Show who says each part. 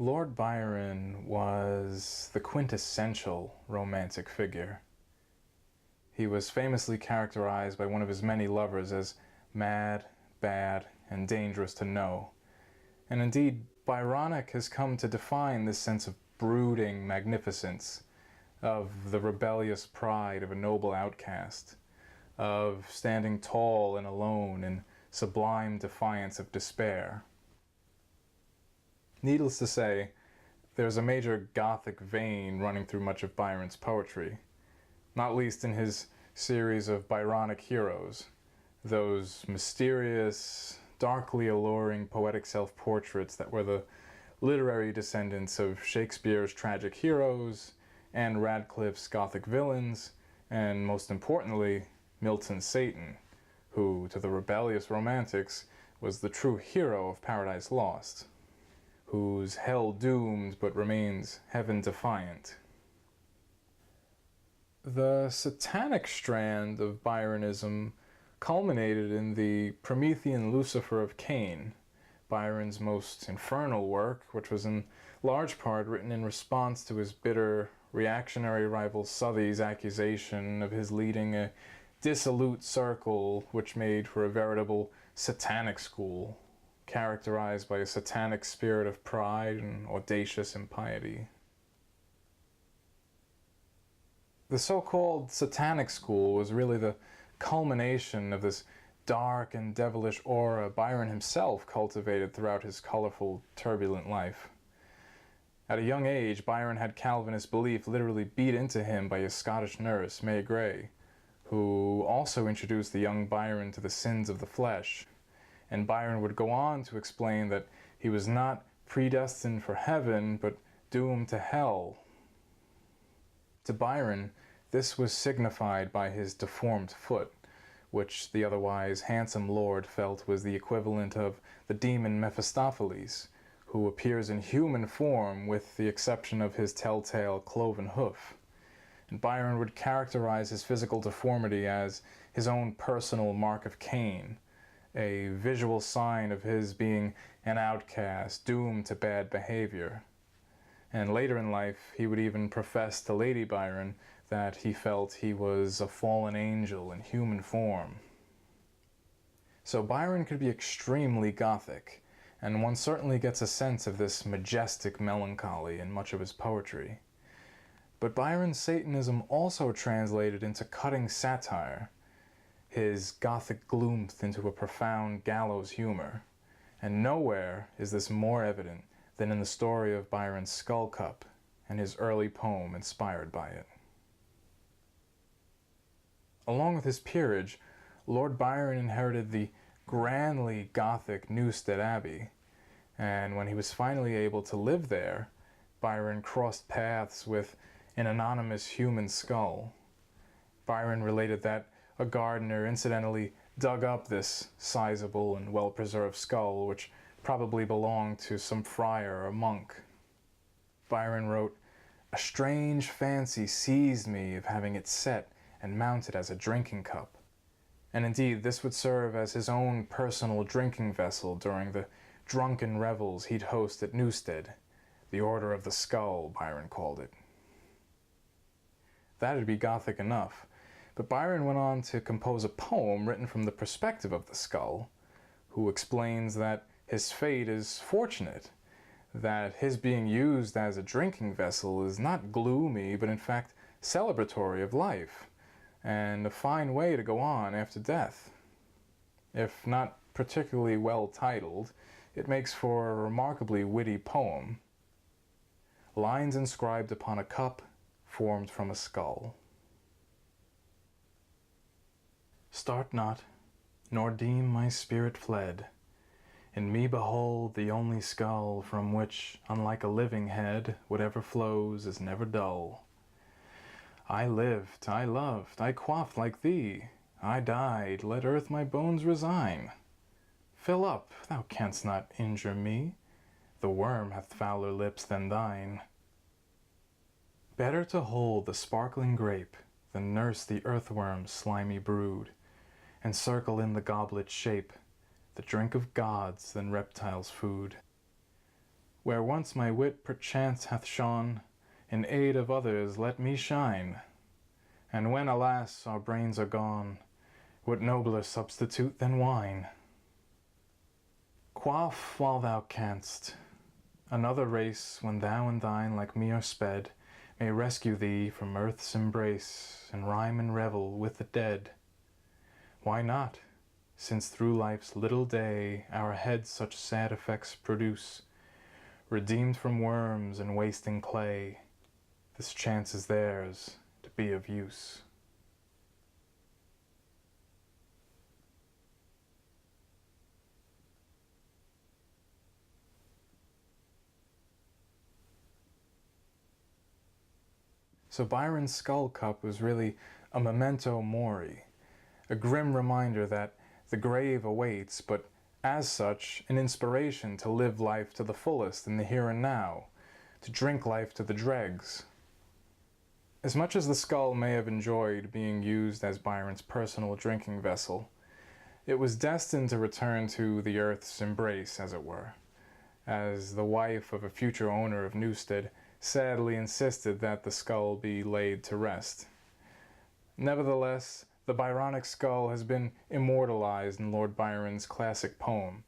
Speaker 1: Lord Byron was the quintessential romantic figure. He was famously characterized by one of his many lovers as mad, bad, and dangerous to know. And indeed, Byronic has come to define this sense of brooding magnificence, of the rebellious pride of a noble outcast, of standing tall and alone in sublime defiance of despair. Needless to say, there's a major Gothic vein running through much of Byron's poetry, not least in his series of Byronic heroes, those mysterious, darkly alluring poetic self-portraits that were the literary descendants of Shakespeare's tragic heroes, and Radcliffe's Gothic villains, and most importantly, Milton's Satan, who, to the rebellious romantics, was the true hero of Paradise Lost, who's hell-doomed but remains heaven-defiant. The satanic strand of Byronism culminated in the Promethean Lucifer of Cain, Byron's most infernal work, which was in large part written in response to his bitter, reactionary rival Southey's accusation of his leading a dissolute circle which made for a veritable satanic school, characterized by a satanic spirit of pride and audacious impiety. The so-called satanic school was really the culmination of this dark and devilish aura Byron himself cultivated throughout his colorful, turbulent life. At a young age, Byron had Calvinist belief literally beat into him by his Scottish nurse, May Gray, who also introduced the young Byron to the sins of the flesh. And Byron would go on to explain that he was not predestined for heaven, but doomed to hell. To Byron, this was signified by his deformed foot, which the otherwise handsome lord felt was the equivalent of the demon Mephistopheles, who appears in human form with the exception of his telltale cloven hoof. And Byron would characterize his physical deformity as his own personal mark of Cain, a visual sign of his being an outcast, doomed to bad behavior. And later in life, he would even profess to Lady Byron that he felt he was a fallen angel in human form. So Byron could be extremely Gothic, and one certainly gets a sense of this majestic melancholy in much of his poetry. But Byron's Satanism also translated into cutting satire, his Gothic gloomth into a profound gallows humor, and nowhere is this more evident than in the story of Byron's Skull Cup and his early poem inspired by it. Along with his peerage, Lord Byron inherited the grandly Gothic Newstead Abbey, and when he was finally able to live there, Byron crossed paths with an anonymous human skull. Byron related that a gardener incidentally dug up this sizeable and well-preserved skull, which probably belonged to some friar or monk. Byron wrote, "A strange fancy seized me of having it set and mounted as a drinking cup." And indeed, this would serve as his own personal drinking vessel during the drunken revels he'd host at Newstead, the Order of the Skull, Byron called it. That'd be Gothic enough, but Byron went on to compose a poem written from the perspective of the skull, who explains that his fate is fortunate, that his being used as a drinking vessel is not gloomy, but in fact celebratory of life, and a fine way to go on after death. If not particularly well titled, it makes for a remarkably witty poem. Lines inscribed upon a cup formed from a skull. Start not, nor deem my spirit fled. In me behold the only skull from which, unlike a living head, whatever flows is never dull. I lived, I loved, I quaffed like thee. I died, let earth my bones resign. Fill up, thou canst not injure me. The worm hath fouler lips than thine. Better to hold the sparkling grape than nurse the earthworm's slimy brood, and circle in the goblet's shape the drink of gods than reptiles' food. Where once my wit perchance hath shone, in aid of others let me shine. And when, alas, our brains are gone, what nobler substitute than wine? Quaff while thou canst. Another race, when thou and thine like me are sped, may rescue thee from earth's embrace, and rhyme and revel with the dead. Why not, since through life's little day our heads such sad effects produce? Redeemed from worms and wasting clay, this chance is theirs to be of use. So Byron's skull cup was really a memento mori, a grim reminder that the grave awaits, but as such, an inspiration to live life to the fullest in the here and now, to drink life to the dregs. As much as the skull may have enjoyed being used as Byron's personal drinking vessel, it was destined to return to the earth's embrace, as it were, as the wife of a future owner of Newstead sadly insisted that the skull be laid to rest. Nevertheless, the Byronic skull has been immortalized in Lord Byron's classic poem,